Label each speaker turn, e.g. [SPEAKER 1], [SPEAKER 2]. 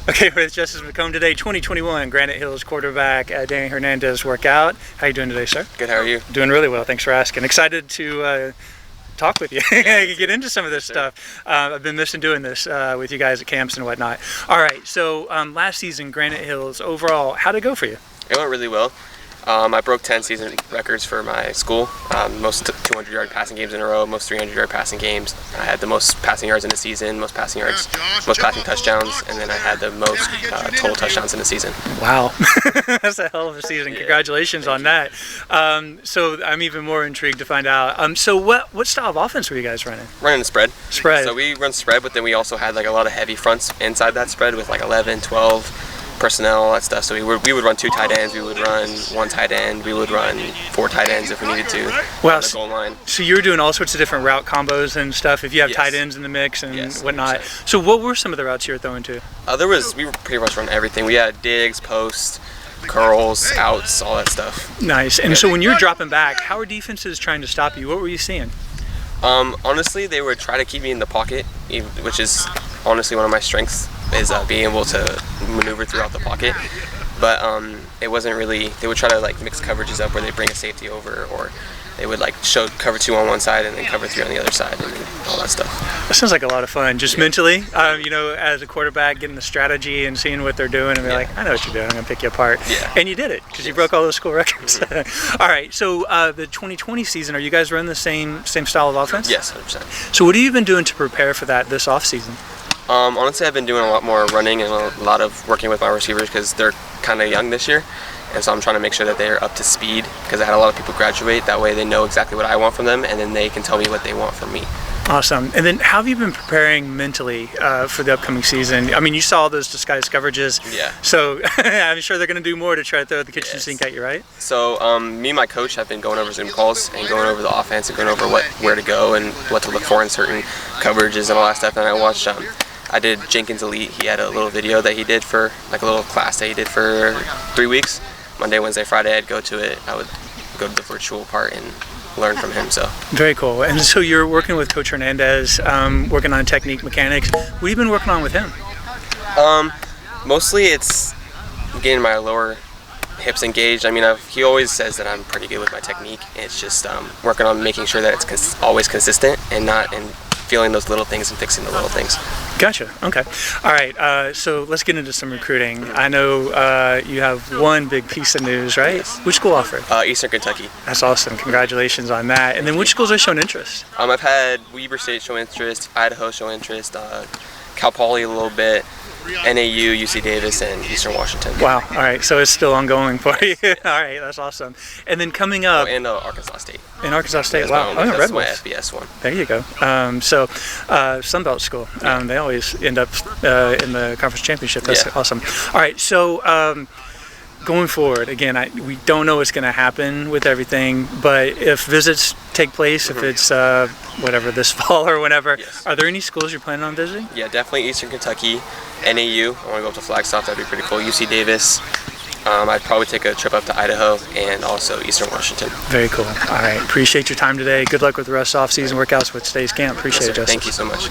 [SPEAKER 1] Okay, with Justus McComb today, 2021 Granite Hills quarterback Danny Hernandez workout. How you doing today, sir?
[SPEAKER 2] Good, how are you?
[SPEAKER 1] Doing really well, thanks for asking. Excited to talk with you, get into some of this stuff. I've been missing doing this with you guys at camps and whatnot. All right, so last season, Granite Hills, overall, how'd it go for you?
[SPEAKER 2] It went really well. I broke 10 season records for my school, most 200-yard passing games in a row, most 300-yard passing games. I had the most passing yards in the season, most passing yards, most passing touchdowns, and then I had the most total touchdowns in the season.
[SPEAKER 1] Wow, that's a hell of a season. Yeah. Congratulations on that. So I'm even more intrigued to find out. So what style of offense were you guys running?
[SPEAKER 2] Running the spread.
[SPEAKER 1] Spread.
[SPEAKER 2] So we run spread, but then we also had like a lot of heavy fronts inside that spread with like 11, 12. Personnel, all that stuff. So we would run 2 tight ends, we would run 1 tight end, we would run 4 tight ends if we needed to.
[SPEAKER 1] Wow,
[SPEAKER 2] on the goal line.
[SPEAKER 1] So you were doing all sorts of different route combos and stuff if you have
[SPEAKER 2] Yes.
[SPEAKER 1] tight ends in the mix and whatnot.
[SPEAKER 2] 100%.
[SPEAKER 1] So what were some of the routes you were throwing to?
[SPEAKER 2] We were pretty much running everything. We had digs, posts, curls, outs, all that stuff.
[SPEAKER 1] Nice. And so when you're dropping back, how are defenses trying to stop you? What were you seeing?
[SPEAKER 2] Honestly, they would try to keep me in the pocket, which is honestly one of my strengths, is being able to maneuver throughout the pocket. But it wasn't really, they would try to like mix coverages up where they bring a safety over, or they would like show cover 2 on one side and then cover 3 on the other side and all that stuff.
[SPEAKER 1] That sounds like a lot of fun, just mentally, you know, as a quarterback, getting the strategy and seeing what they're doing and be like, I know what you're doing, I'm going to pick you apart.
[SPEAKER 2] Yeah.
[SPEAKER 1] And you did it, because you broke all those school records. All right, so the 2020 season, are you guys running the same style of offense?
[SPEAKER 2] Yes, 100%.
[SPEAKER 1] So what have you been doing to prepare for that this off season?
[SPEAKER 2] Honestly, I've been doing a lot more running and a lot of working with my receivers because they're kind of young this year. And so I'm trying to make sure that they're up to speed because I had a lot of people graduate. That way they know exactly what I want from them, and then they can tell me what they want from me.
[SPEAKER 1] Awesome. And then how have you been preparing mentally for the upcoming season? I mean, you saw those disguised coverages.
[SPEAKER 2] Yeah.
[SPEAKER 1] So I'm sure they're going to do more to try to throw the kitchen sink at you, right?
[SPEAKER 2] So me and my coach have been going over Zoom calls and going over the offense and going over where to go and what to look for in certain coverages and all that stuff. And I watched I did Jenkins Elite. He had a little video that he did for like a little class that he did for 3 weeks. Monday, Wednesday, Friday, I'd go to it. I would go to the virtual part and learn from him. So
[SPEAKER 1] very cool. And so you're working with Coach Hernandez, working on technique, mechanics. What have you been working on with him?
[SPEAKER 2] Mostly it's getting my lower hips engaged. I mean, he always says that I'm pretty good with my technique. It's just working on making sure that it's always consistent and feeling those little things and fixing the little things.
[SPEAKER 1] Gotcha. Okay. All right. So let's get into some recruiting. I know you have one big piece of news, right?
[SPEAKER 2] Yes.
[SPEAKER 1] Which school offered?
[SPEAKER 2] Eastern Kentucky.
[SPEAKER 1] That's awesome. Congratulations on that. And then which schools are showing interest?
[SPEAKER 2] I've had Weber State show interest, Idaho show interest, Cal Poly a little bit, NAU, UC Davis, and Eastern Washington.
[SPEAKER 1] Wow. All right. So it's still ongoing for you. All right. That's awesome. And then coming up.
[SPEAKER 2] And Arkansas State.
[SPEAKER 1] In Arkansas State. Wow.
[SPEAKER 2] That's my FBS one.
[SPEAKER 1] There you go. So Sunbelt School. They always end up in the conference championship. That's awesome. All right. So going forward, again, we don't know what's going to happen with everything, but if visits take place, if it's whatever, this fall or whenever, are there any schools you're planning on visiting?
[SPEAKER 2] Yeah, definitely Eastern Kentucky, NAU. I want to go up to Flagstaff. That'd be pretty cool. UC Davis. I'd probably take a trip up to Idaho and also Eastern Washington. Very cool.
[SPEAKER 1] All right. Appreciate your time today. Good luck with the rest of off-season workouts with today's camp. Appreciate it, Justin.
[SPEAKER 2] Thank you so much.